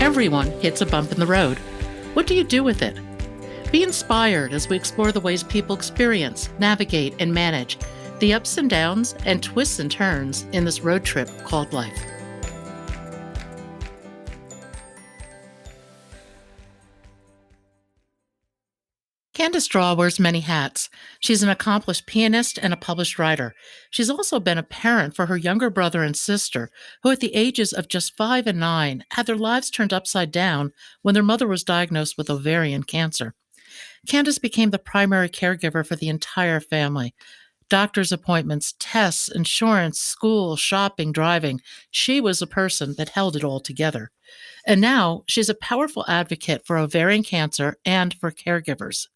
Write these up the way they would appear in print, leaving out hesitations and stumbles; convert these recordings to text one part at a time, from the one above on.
Everyone hits a bump in the road. What do you do with it? Be inspired as we explore the ways people experience, navigate, and manage the ups and downs and twists and turns in this road trip called life. Kandis Draw wears many hats. She's an accomplished pianist and a published writer. She's also been a parent for her younger brother and sister, who at the ages of just 5 and 9 had their lives turned upside down when their mother was diagnosed with ovarian cancer. Kandis became the primary caregiver for the entire family. Doctor's appointments, tests, insurance, school, shopping, driving. She was a person that held it all together. And now she's a powerful advocate for ovarian cancer and for caregivers.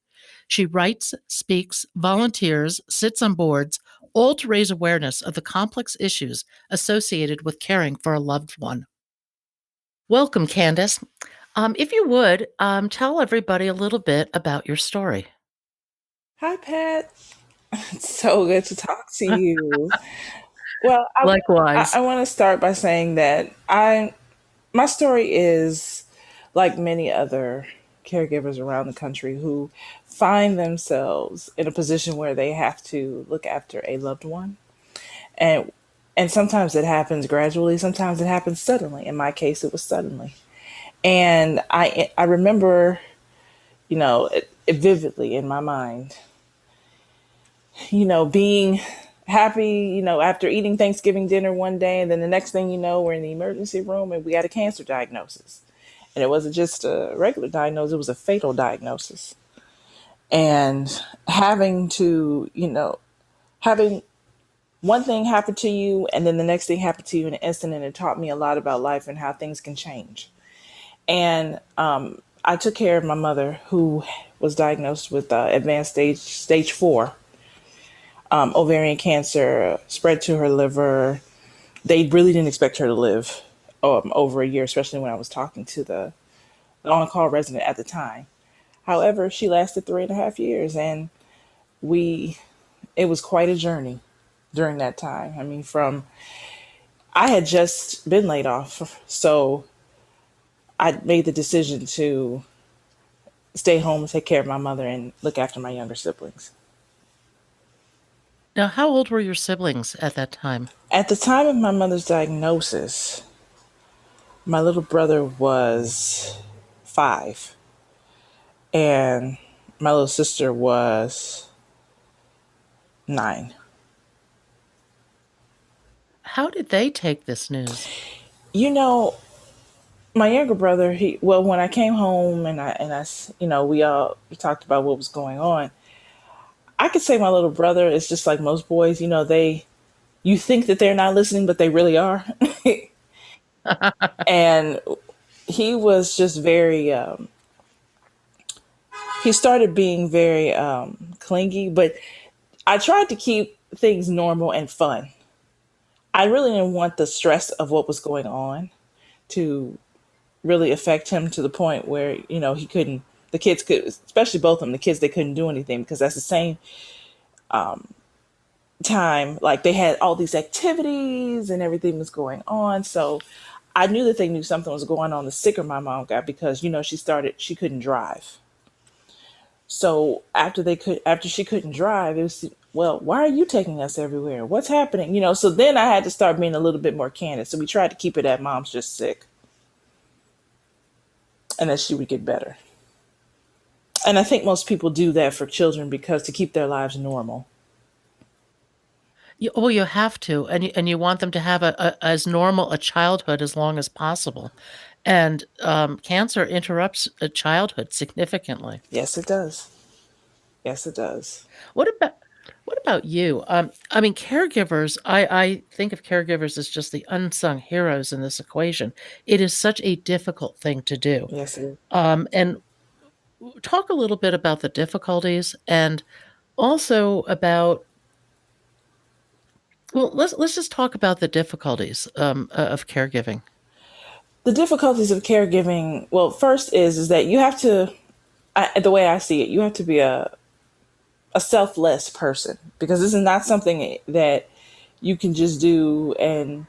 She writes, speaks, volunteers, sits on boards, all to raise awareness of the complex issues associated with caring for a loved one. Welcome, Candace. If you would, tell everybody a little bit about your story. Hi, Pat. It's so good to talk to you. Well, I Likewise. want to start by saying that my story is like many other caregivers around the country who find themselves in a position where they have to look after a loved one, and and sometimes it happens gradually, sometimes it happens suddenly. In my case, it was suddenly, and I remember, it vividly in my mind, being happy, after eating Thanksgiving dinner one day, and then the next thing you know, we're in the emergency room and we got a cancer diagnosis. And it wasn't just a regular diagnosis, it was a fatal diagnosis. And having one thing happen to you and then the next thing happened to you in an instant, and it taught me a lot about life and how things can change. And I took care of my mother, who was diagnosed with advanced stage 4 ovarian cancer, spread to her liver. They really didn't expect her to live over a year, especially when I was talking to the on-call resident at the time. However, she lasted 3.5 years, and we it was quite a journey during that time. I mean, from I had just been laid off, so I made the decision to stay home and take care of my mother and look after my younger siblings. Now, how old were your siblings at that time? At the time of my mother's diagnosis, my little brother was 5, and my little sister was 9. How did they take this news? You know, my younger brother, well, when I came home we all talked about what was going on. I could say my little brother is just like most boys. You think that they're not listening, but they really are. And he was just he started being very clingy, but I tried to keep things normal and fun. I really didn't want the stress of what was going on to really affect him to the point where, he couldn't, the kids could, especially both of them, the kids, they couldn't do anything because that's the same time, like they had all these activities and everything was going on. So I knew that they knew something was going on the sicker my mom got because, she couldn't drive. So after she couldn't drive, it was, well, why are you taking us everywhere? What's happening? So then I had to start being a little bit more candid. So we tried to keep it at mom's just sick and that she would get better. And I think most people do that for children because to keep their lives normal. You have to, and you want them to have as normal a childhood as long as possible. And cancer interrupts a childhood significantly. Yes, it does. Yes, it does. What about what about you? I mean, caregivers. I think of caregivers as just the unsung heroes in this equation. It is such a difficult thing to do. Yes, it is. And talk a little bit about the difficulties, and also about, well, let's just talk about the difficulties of caregiving. The difficulties of caregiving, well, first is that you have to, the way I see it, you have to be a selfless person because this is not something that you can just do and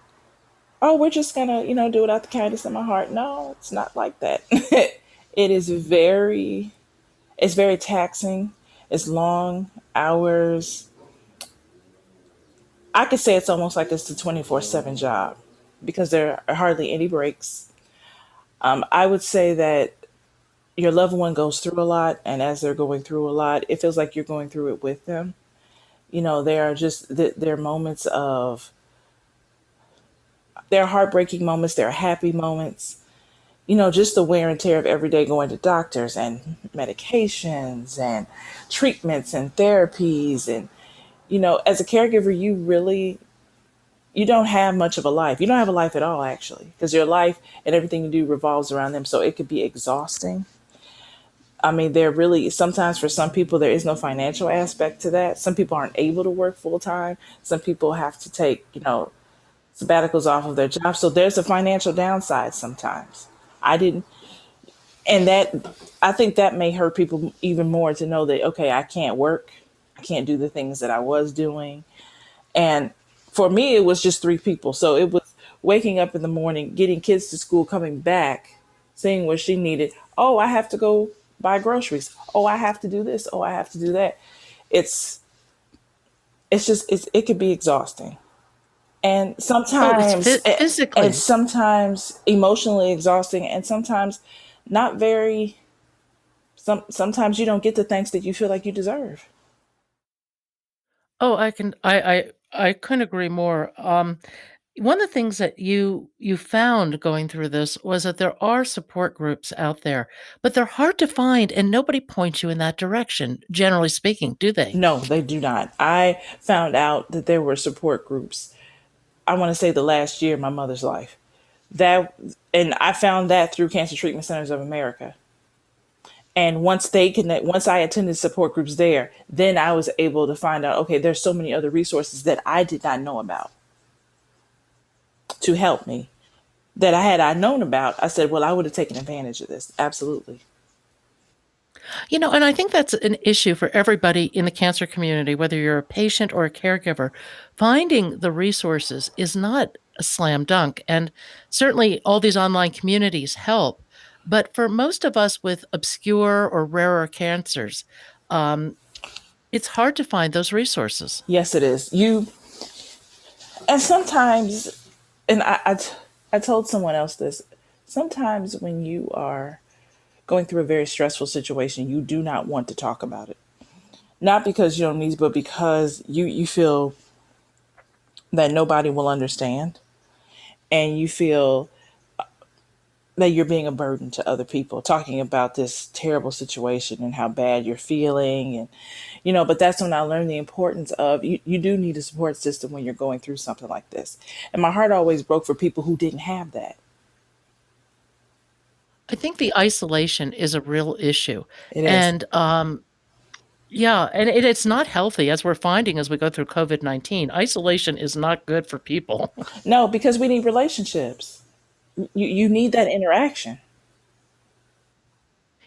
oh, we're just gonna, do it out the kindness of my heart. No, it's not like that. It is it's very taxing. It's long hours. I could say it's almost like it's a 24/7 job because there are hardly any breaks. I would say that your loved one goes through a lot, and as they're going through a lot, it feels like you're going through it with them. There are there are moments of there are heartbreaking moments, there are happy moments. Just the wear and tear of every day going to doctors and medications and treatments and therapies. And as a caregiver, you don't have much of a life. You don't have a life at all, actually, because your life and everything you do revolves around them. So it could be exhausting. I mean, there really, sometimes for some people, there is no financial aspect to that. Some people aren't able to work full time. Some people have to take, sabbaticals off of their job. So there's a financial downside sometimes. I didn't, and that, I think that may hurt people even more to know that, okay, I can't work. I can't do the things that I was doing. And for me, it was just three people. So it was waking up in the morning, getting kids to school, coming back, seeing what she needed. Oh, I have to go buy groceries. Oh, I have to do this. Oh, I have to do that. It's it could be exhausting. And Oh, it's sometimes and physically. sometimes emotionally exhausting, and sometimes not very sometimes you don't get the thanks that you feel like you deserve. Oh, I couldn't agree more. One of the things that you found going through this was that there are support groups out there, but they're hard to find and nobody points you in that direction, generally speaking, do they? No, they do not. I found out that there were support groups. I want to say the last year of my mother's life. That and I found that through Cancer Treatment Centers of America. And once I attended support groups there, then I was able to find out, okay, there's so many other resources that I did not know about to help me. That I known about, I said, well, I would have taken advantage of this. Absolutely. And I think that's an issue for everybody in the cancer community, whether you're a patient or a caregiver. Finding the resources is not a slam dunk. And certainly all these online communities help. But for most of us with obscure or rarer cancers, um, it's hard to find those resources. Yes, it is. And sometimes, and I told someone else this. Sometimes when you are going through a very stressful situation, you do not want to talk about it. Not because you don't need to, but because you feel that nobody will understand, and you feel that you're being a burden to other people, talking about this terrible situation and how bad you're feeling. And but that's when I learned the importance of you do need a support system when you're going through something like this. And my heart always broke for people who didn't have that. I think the isolation is a real issue. It is. And yeah, and it's not healthy as we're finding as we go through COVID-19. Isolation is not good for people. No, because we need relationships. You need that interaction.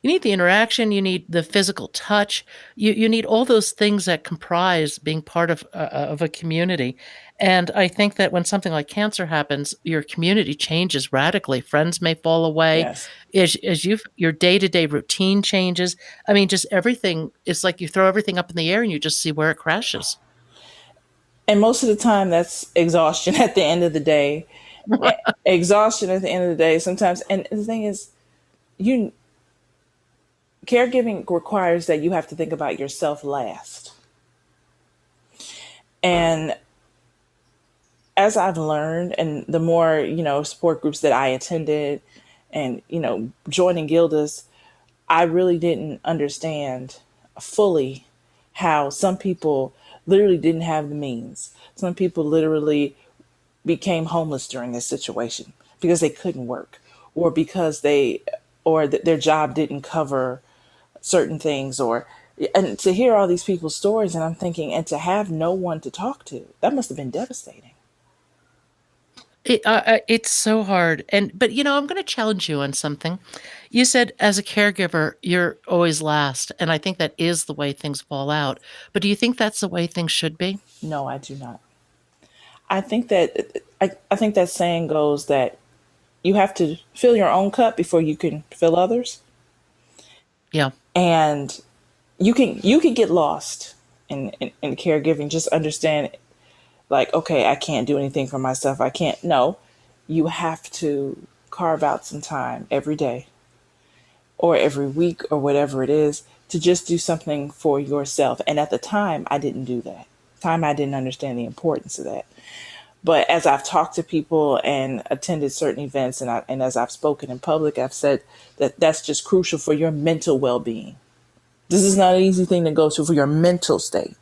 You need the interaction, you need the physical touch, you need all those things that comprise being part of a community. And I think that when something like cancer happens, your community changes radically. Friends may fall away, Yes. as your day-to-day routine changes. I mean, just everything, it's like you throw everything up in the air and you just see where it crashes. And most of the time, that's exhaustion at the end of the day. Exhaustion at the end of the day sometimes. And the thing is, you caregiving requires that you have to think about yourself last. And as I've learned, and the more support groups that I attended, and joining gildas, I really didn't understand fully how some people literally didn't have the means. Some people literally became homeless during this situation because they couldn't work, or because their job didn't cover certain things. Or and to hear all these people's stories, and I'm thinking, and to have no one to talk to, that must have been devastating. It's so hard, but I'm going to challenge you on something. You said as a caregiver, you're always last, and I think that is the way things fall out. But do you think that's the way things should be? No, I do not. I think that saying goes that you have to fill your own cup before you can fill others, Yeah. and you can get lost in caregiving. Just understand, like, okay, I can't do anything for myself. I can't. No, you have to carve out some time every day or every week or whatever it is to just do something for yourself. And at the time, I didn't do that. Time I didn't understand the importance of that. But as I've talked to people and attended certain events, and as I've spoken in public, I've said that that's just crucial for your mental well being. This is not an easy thing to go through for your mental state,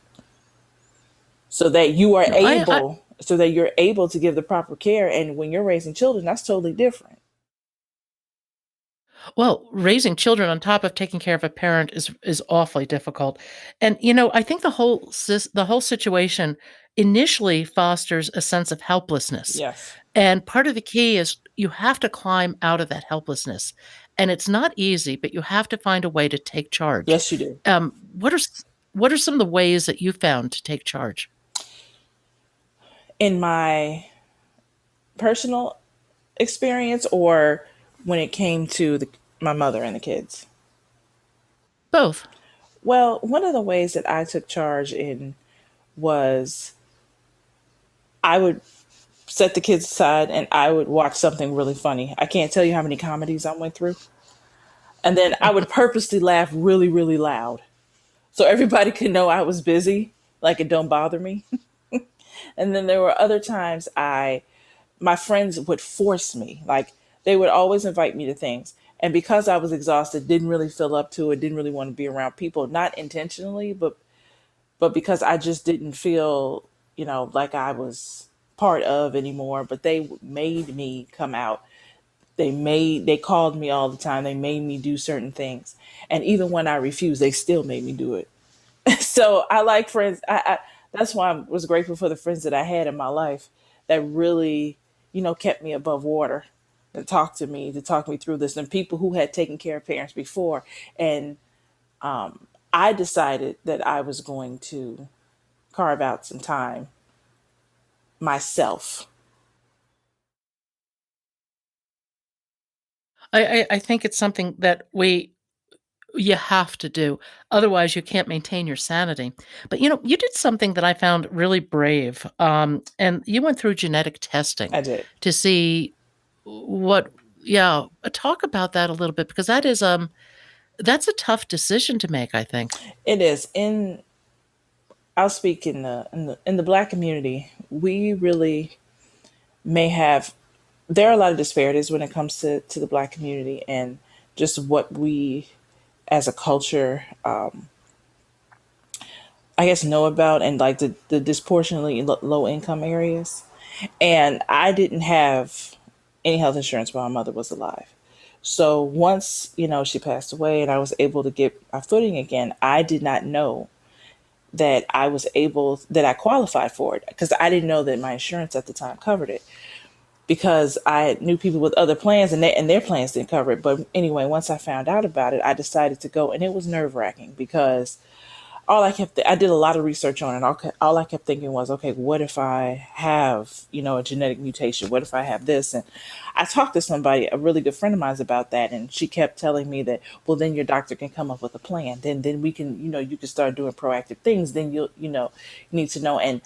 so that you are No, able, so that you're able to give the proper care. And when you're raising children, that's totally different. well, raising children on top of taking care of a parent is awfully difficult. And I think the whole situation initially fosters a sense of helplessness. Yes. And part of the key is you have to climb out of that helplessness. And it's not easy, but you have to find a way to take charge. Yes, you do. What are some of the ways that you found to take charge? In my personal experience, or when it came to my mother and the kids? Both. Well, one of the ways that I took charge in was I would set the kids aside and I would watch something really funny. I can't tell you how many comedies I went through. And then I would purposely laugh really, really loud so everybody could know I was busy, like it don't bother me. And then there were other times my friends would force me, like they would always invite me to things. And because I was exhausted, didn't really feel up to it, didn't really want to be around people, not intentionally, but because I just didn't feel, like I was part of anymore. But they made me come out. They called me all the time. They made me do certain things. And even when I refused, they still made me do it. So I like friends. That's why I was grateful for the friends that I had in my life that really, kept me above water, and talk me through this, and people who had taken care of parents before. And I decided that I was going to carve out some time myself. I think it's something that you have to do. Otherwise, you can't maintain your sanity. But you did something that I found really brave. And you went through genetic testing I did. to see what. Yeah, talk about that a little bit because that's a tough decision to make. I think. It is. I'll speak in the Black community. We really may have. There are a lot of disparities when it comes to the Black community and just what we as a culture, I guess, know about, and like the disproportionately low income areas. And I didn't have any health insurance while my mother was alive. So once, she passed away and I was able to get my footing again, I did not know that I qualified for it, because I didn't know that my insurance at the time covered it, because I knew people with other plans, and their plans didn't cover it. But anyway, once I found out about it, I decided to go, and it was nerve wracking because I did a lot of research on it. All I kept thinking was, okay, what if I have, a genetic mutation? What if I have this? And I talked to somebody, a really good friend of mine, about that, and she kept telling me that, well, then your doctor can come up with a plan. Then we can, you can start doing proactive things. Then you need to know. And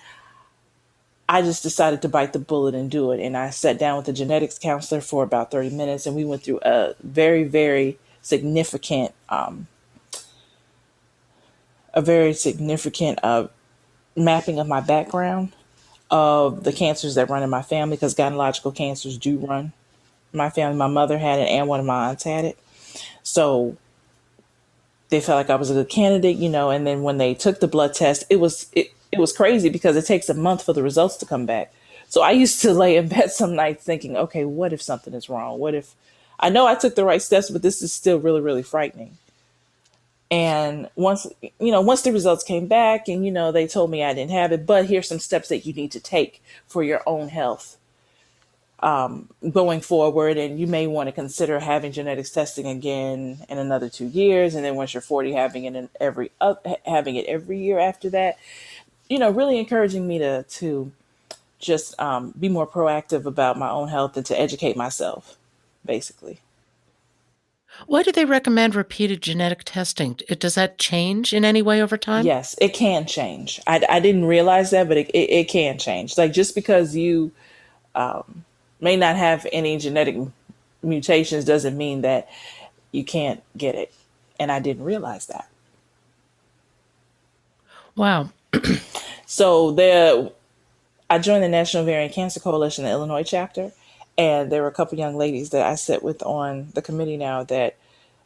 I just decided to bite the bullet and do it. And I sat down with a genetics counselor for about 30 minutes, and we went through a very, very significant, mapping of my background, of the cancers that run in my family, because gynecological cancers do run in my family. My mother had it, and one of my aunts had it. So they felt like I was a good candidate, and then when they took the blood test, it was crazy because it takes a month for the results to come back. So I used to lay in bed some nights thinking, okay, what if something is wrong? What if I know I took the right steps, but this is still really, really frightening. And once the results came back, and they told me I didn't have it, but here's some steps that you need to take for your own health going forward, and you may want to consider having genetics testing again in another 2 years, and then once you're 40, having it every year after that. Really encouraging me to just be more proactive about my own health and to educate myself, basically. Why do they recommend repeated genetic testing? Does that change in any way over time? Yes, it can change. I didn't realize that, but it can change. Like just because you may not have any genetic mutations doesn't mean that you can't get it. And I didn't realize that. Wow. So I joined the National Ovarian Cancer Coalition, the Illinois chapter, and there were a couple young ladies that I sit with on the committee now that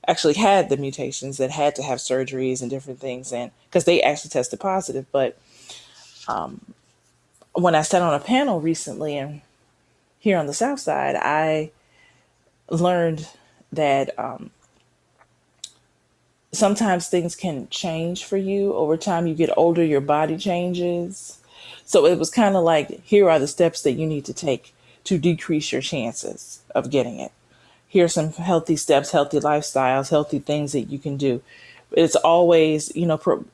actually had the mutations that had to have surgeries and different things, and because they actually tested positive. But when I sat on a panel recently and here on the South Side, I learned that sometimes things can change for you over time. You get older, your body changes. So it was kind of like, here are the steps that you need to take to decrease your chances of getting it. Here are some healthy steps, healthy lifestyles, healthy things that you can do. It's always,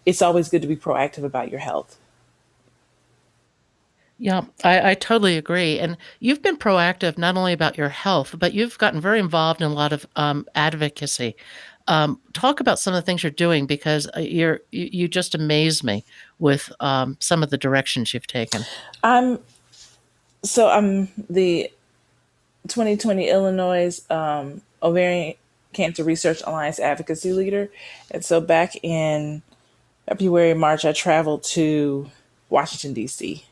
it's always good to be proactive about your health. Yeah, I totally agree. And you've been proactive not only about your health, but you've gotten very involved in a lot of advocacy. Talk about some of the things you're doing because you just amaze me with some of the directions you've taken. I'm I'm the 2020 Illinois Ovarian Cancer Research Alliance advocacy leader, and so back in February, March, I traveled to Washington D.C.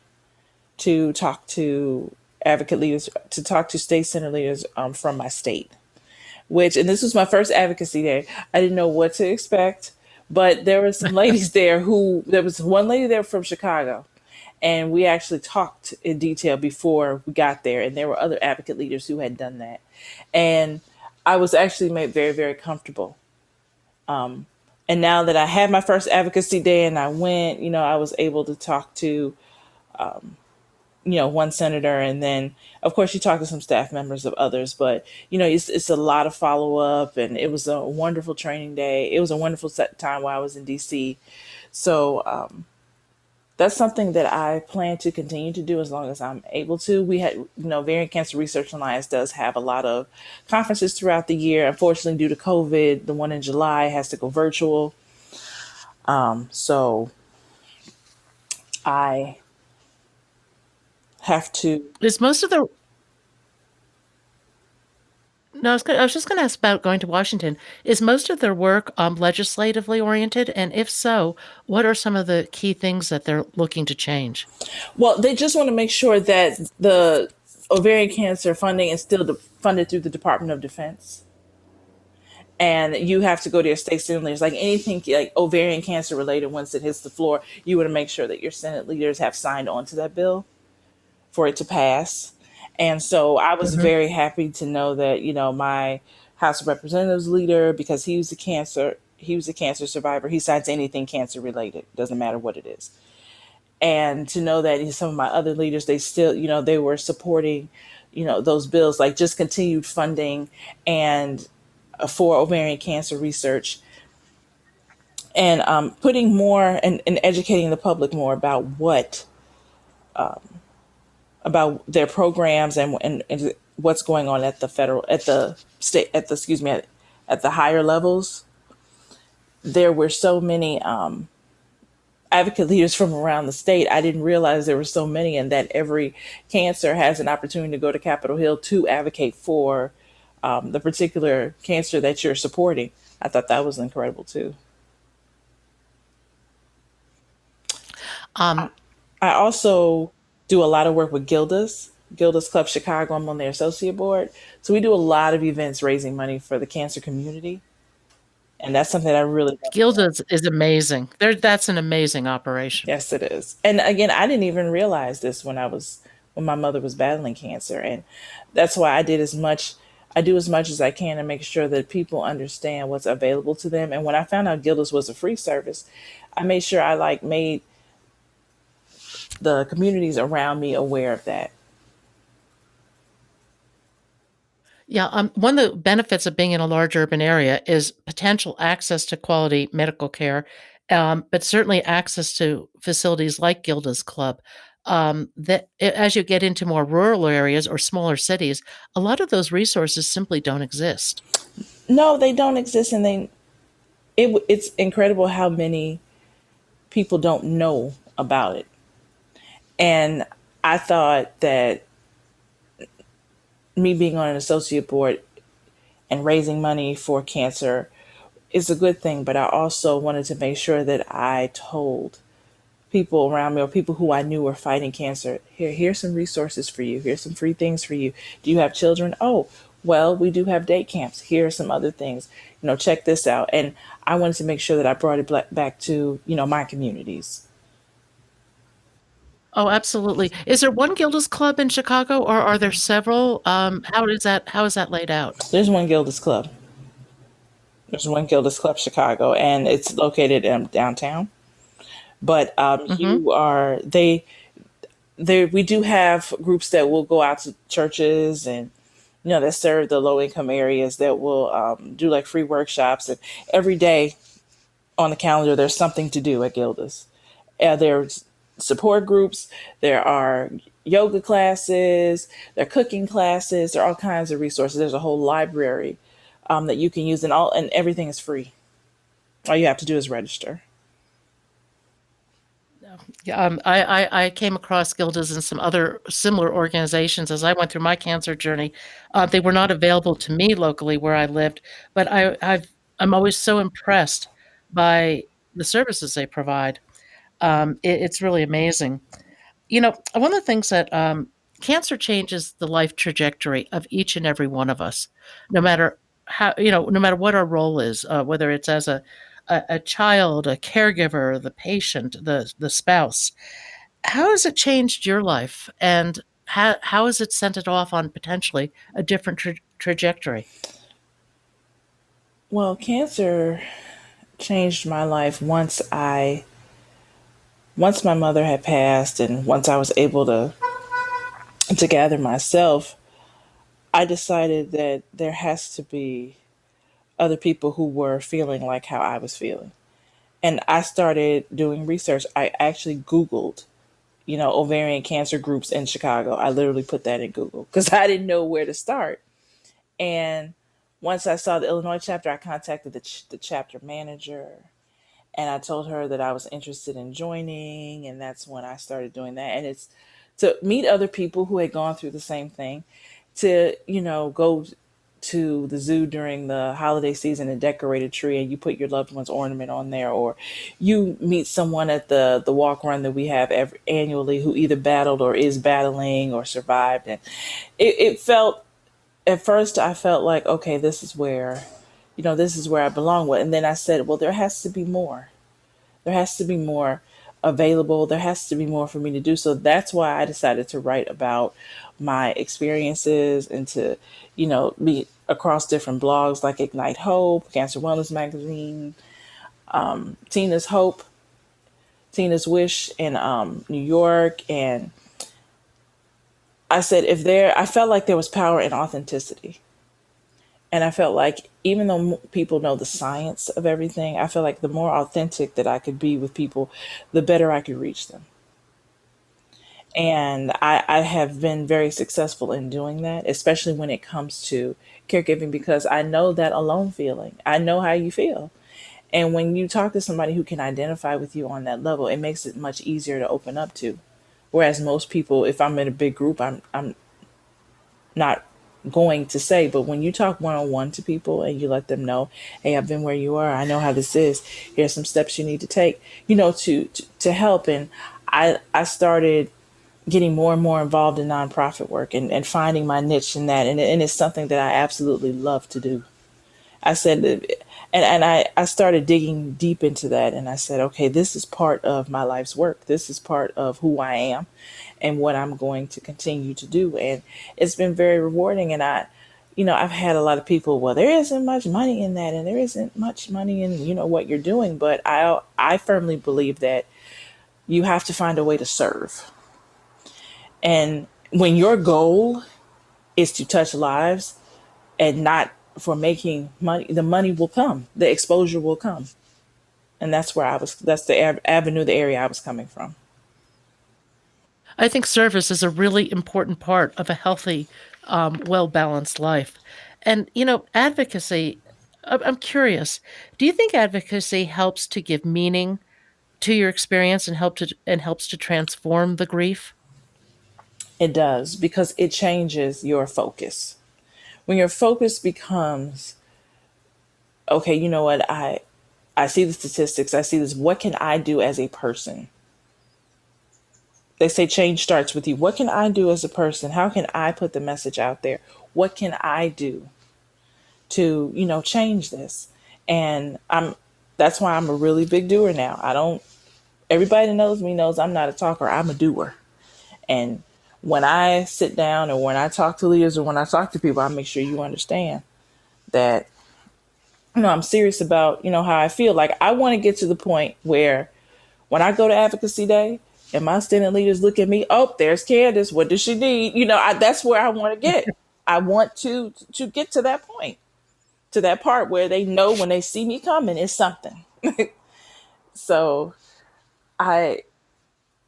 to talk to advocate leaders, to talk to state center leaders from my state. And this was my first advocacy day. I didn't know what to expect, but there were some ladies there there was one lady there from Chicago, and we actually talked in detail before we got there. And there were other advocate leaders who had done that. And I was actually made very, very comfortable. And now that I had my first advocacy day and I went, I was able to talk to, one senator. And then, of course, you talk to some staff members of others. But, it's a lot of follow up. And it was a wonderful training day. It was a wonderful set time while I was in DC. So, that's something that I plan to continue to do as long as I'm able to. We had, Ovarian Cancer Research Alliance does have a lot of conferences throughout the year. Unfortunately, due to COVID, the one in July has to go virtual. So I have to. Is most of the No, I was just going to ask about going to Washington. Is most of their work legislatively oriented? And if so, what are some of the key things that they're looking to change? Well, they just want to make sure that the ovarian cancer funding is still funded through the Department of Defense. And you have to go to your state senate leaders, like anything like ovarian cancer related. Once it hits the floor, you want to make sure that your Senate leaders have signed on to that bill for it to pass. And so I was Mhm. very happy to know that, my House of Representatives leader, because he was a cancer survivor. He signs anything cancer related, doesn't matter what it is. And to know that some of my other leaders, they still, they were supporting, those bills, like just continued funding and for ovarian cancer research, and putting more and educating the public more about about their programs and what's going on at the federal, at the state, at the, excuse me, at the higher levels. There were so many advocate leaders from around the state. I didn't realize there were so many, and that every cancer has an opportunity to go to Capitol Hill to advocate for the particular cancer that you're supporting. I thought that was incredible too. Um, I also do a lot of work with Gilda's Club Chicago. I'm on their associate board. So we do a lot of events raising money for the cancer community. And that's something I really love doing. Gilda's is amazing. That's an amazing operation. Yes, it is. And again, I didn't even realize this when my mother was battling cancer. And that's why I do as much as I can to make sure that people understand what's available to them. And when I found out Gilda's was a free service, I made sure I made the communities around me aware of that. Yeah, one of the benefits of being in a large urban area is potential access to quality medical care, but certainly access to facilities like Gilda's Club. As you get into more rural areas or smaller cities, a lot of those resources simply don't exist. No, they don't exist, and it's incredible how many people don't know about it. And I thought that me being on an associate board and raising money for cancer is a good thing, but I also wanted to make sure that I told people around me or people who I knew were fighting cancer, here's some resources for you. Here's some free things for you. Do you have children? Oh, well, we do have day camps. Here are some other things. Check this out. And I wanted to make sure that I brought it back to, my communities. Oh, absolutely. Is there one Gilda's Club in Chicago, or are there several? How is that laid out? There's one Gilda's Club. There's one Gilda's Club Chicago, and it's located downtown. But Mhm. we do have groups that will go out to churches and that serve the low income areas that will do like free workshops, and every day on the calendar there's something to do at Gilda's. There's support groups, there are yoga classes, there are cooking classes, there are all kinds of resources. There's a whole library that you can use, and everything is free. All you have to do is register. Yeah, I came across Gilda's and some other similar organizations as I went through my cancer journey. They were not available to me locally where I lived, but I'm always so impressed by the services they provide. It's really amazing. One of the things that cancer changes the life trajectory of each and every one of us, no matter no matter what our role is, whether it's as a child, a caregiver, the patient, the spouse. How has it changed your life, and how has it sent it off on potentially a different trajectory? Well, cancer changed my life once my mother had passed, and once I was able to gather myself. I decided that there has to be other people who were feeling like how I was feeling. And I started doing research. I actually Googled, ovarian cancer groups in Chicago. I literally put that in Google because I didn't know where to start. And once I saw the Illinois chapter, I contacted the chapter manager, and I told her that I was interested in joining. And that's when I started doing that. And it's to meet other people who had gone through the same thing, to, go to the zoo during the holiday season and decorate a tree and you put your loved one's ornament on there, or you meet someone at the walk run that we have annually who either battled or is battling or survived. And it felt, at first I felt like, okay, this is where I belong with. And then I said, well, there has to be more. There has to be more available. There has to be more for me to do. So that's why I decided to write about my experiences and to, be across different blogs like Ignite Hope, Cancer Wellness Magazine, Tina's Hope, Tina's Wish in New York. And I said, I felt like there was power in authenticity. And I felt like even though people know the science of everything, I felt like the more authentic that I could be with people, the better I could reach them. And I have been very successful in doing that, especially when it comes to caregiving, because I know that alone feeling. I know how you feel. And when you talk to somebody who can identify with you on that level, it makes it much easier to open up to. Whereas most people, if I'm in a big group, I'm not going to say. But when you talk one on one to people and you let them know, hey, I've been where you are, I know how this is, here's some steps you need to take, to help. And I started getting more and more involved in nonprofit work, and finding my niche in that. And it's something that I absolutely love to do. I said, and I started digging deep into that, and I said, okay, this is part of my life's work. This is part of who I am and what I'm going to continue to do. And it's been very rewarding. And I've had a lot of people, well, there isn't much money in that, and there isn't much money in, what you're doing. But I firmly believe that you have to find a way to serve. And when your goal is to touch lives and not for making money, the money will come, the exposure will come. And that's the avenue, the area I was coming from. I think service is a really important part of a healthy, well balanced life. And, advocacy, I'm curious, do you think advocacy helps to give meaning to your experience and helps to transform the grief? It does because it changes your focus. When your focus becomes, okay, you know what, I see the statistics, I see this, what can I do as a person? They say change starts with you. What can I do as a person? How can I put the message out there? What can I do to, change this? And that's why I'm a really big doer now. I don't Everybody that knows me knows I'm not a talker, I'm a doer. And when I sit down or when I talk to leaders or when I talk to people, I make sure you understand that, I'm serious about, how I feel. Like I want to get to the point where when I go to advocacy day and my student leaders look at me, oh, there's Candace. What does she need? That's where I want to get. I want to get to that point, to that part where they know when they see me coming, it's something. So I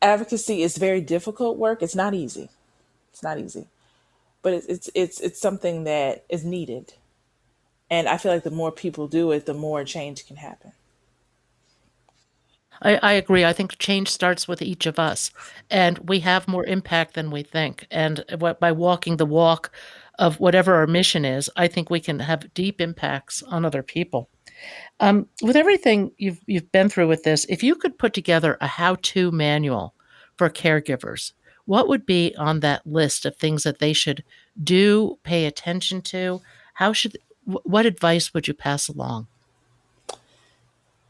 advocacy is very difficult work. It's not easy. It's not easy, but it's something that is needed. And I feel like the more people do it, the more change can happen. I agree. I think change starts with each of us, and we have more impact than we think. And by walking the walk of whatever our mission is, I think we can have deep impacts on other people. With everything you've been through with this, if you could put together a how-to manual for caregivers, what would be on that list of things that they should do, pay attention to? What advice would you pass along?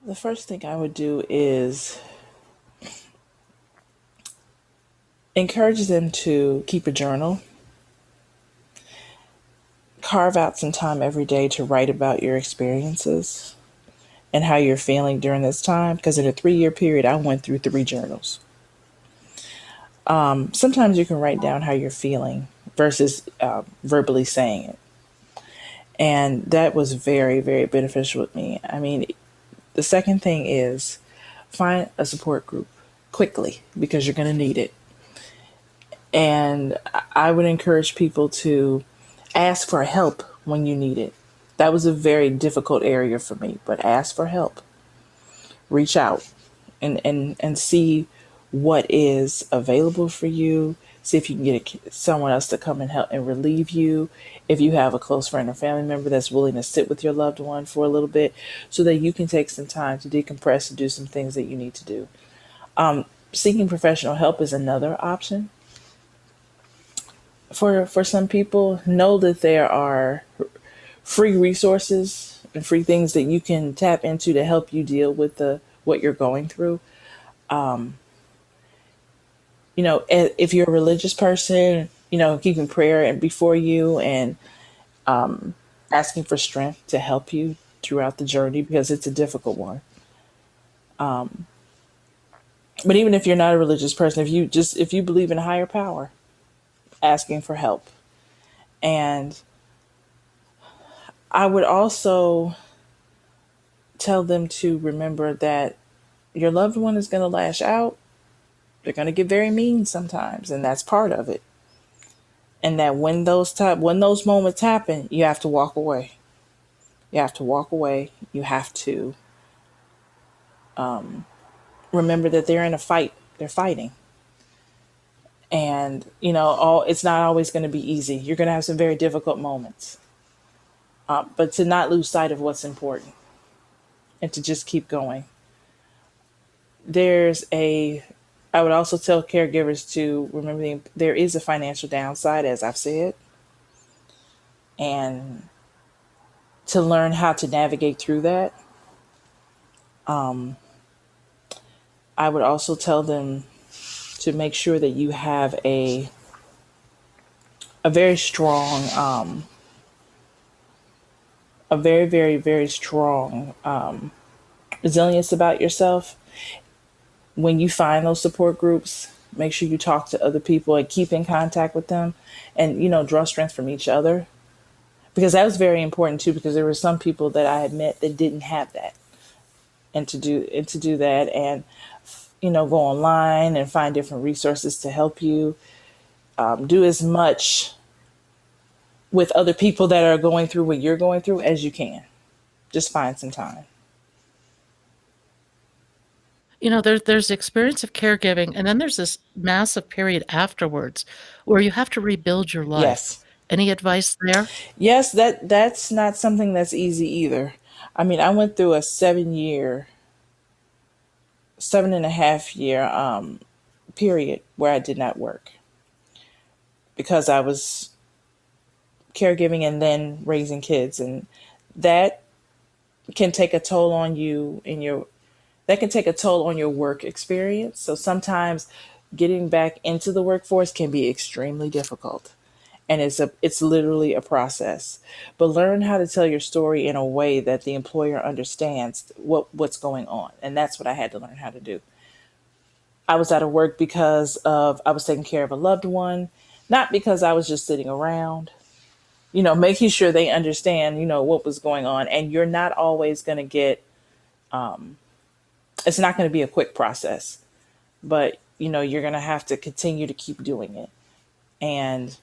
The first thing I would do is encourage them to keep a journal, carve out some time every day to write about your experiences and how you're feeling during this time. Because in a 3-year period, I went through 3 journals. Sometimes you can write down how you're feeling versus verbally saying it. And that was very, very beneficial with me. I mean, the second thing is find a support group quickly because you're going to need it. And I would encourage people to ask for help when you need it. That was a very difficult area for me, but ask for help. Reach out and see what is available for you. See if you can get someone else to come and help and relieve you. If you have a close friend or family member that's willing to sit with your loved one for a little bit so that you can take some time to decompress and do some things that you need to do. Seeking professional help is another option for some people. Know that there are free resources and free things that you can tap into to help you deal with the what you're going through. If you're a religious person, keeping prayer and before you and asking for strength to help you throughout the journey because it's a difficult one. But even if you're not a religious person, if you believe in a higher power, asking for help. And I would also tell them to remember that your loved one is going to lash out. They're going to get very mean sometimes, and that's part of it. And that when those moments happen, you have to walk away. You have to walk away. You have to remember that they're in a fight. They're fighting. And, all it's not always going to be easy. You're going to have some very difficult moments. But to not lose sight of what's important and to just keep going. There's a I would also tell caregivers to remember there is a financial downside, as I've said, and to learn how to navigate through that. I would also tell them to make sure that you have a very strong, a very, very, very strong resilience about yourself. When you find those support groups, make sure you talk to other people and keep in contact with them and, draw strength from each other. Because that was very important too, because there were some people that I had met that didn't have that. And to do that and go online and find different resources to help you. Do as much with other people that are going through what you're going through as you can. Just find some time. There's the experience of caregiving, and then there's this massive period afterwards where you have to rebuild your life. Yes. Any advice there? Yes, that's not something that's easy either. I mean, I went through a 7.5 year period where I did not work because I was caregiving and then raising kids, and that can take a toll on you in your that can take a toll on your work experience. So sometimes getting back into the workforce can be extremely difficult. And it's literally a process. But learn how to tell your story in a way that the employer understands what's going on. And that's what I had to learn how to do. I was out of work because of I was taking care of a loved one, not because I was just sitting around. Making sure they understand, what was going on. And you're not always going to get it's not going to be a quick process, but you're going to have to continue to keep doing it. And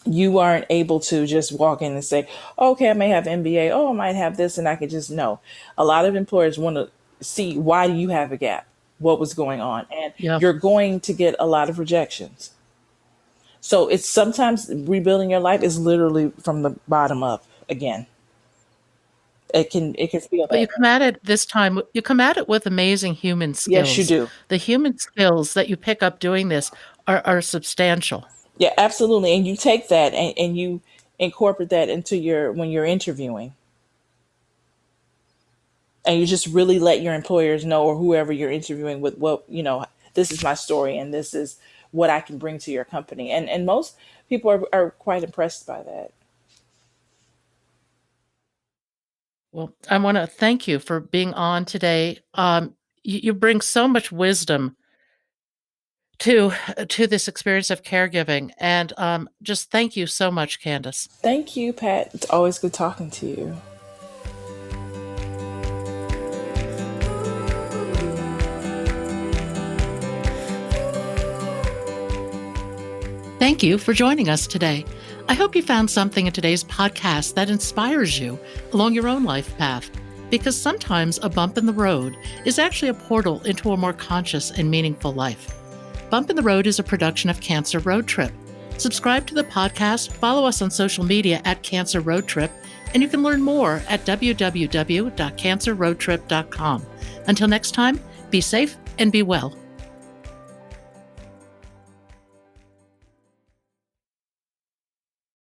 you aren't able to just walk in and say, okay, I may have MBA. Oh, I might have this. And I could just know. A lot of employers want to see, why do you have a gap? What was going on? And Yeah. you're going to get a lot of rejections. So it's sometimes rebuilding your life is literally from the bottom up again. It can feel But that way. you come at it with amazing human Yes, you skills. do. The human skills that you pick up doing this are substantial. Yeah, absolutely. And you take that and you incorporate that into your when you're interviewing. And you just really let your employers know, or whoever you're interviewing with, this is my story and this is what I can bring to your company. And most people are quite impressed by that. Well, I want to thank you for being on today. You bring so much wisdom to this experience of caregiving, and just thank you so much, Candace. Thank you, Pat. It's always good talking to you. Thank you for joining us today. I hope you found something in today's podcast that inspires you along your own life path, because sometimes a bump in the road is actually a portal into a more conscious and meaningful life. Bump in the Road is a production of Cancer Road Trip. Subscribe to the podcast, follow us on social media at Cancer Road Trip, and you can learn more at www.cancerroadtrip.com. Until next time, be safe and be well.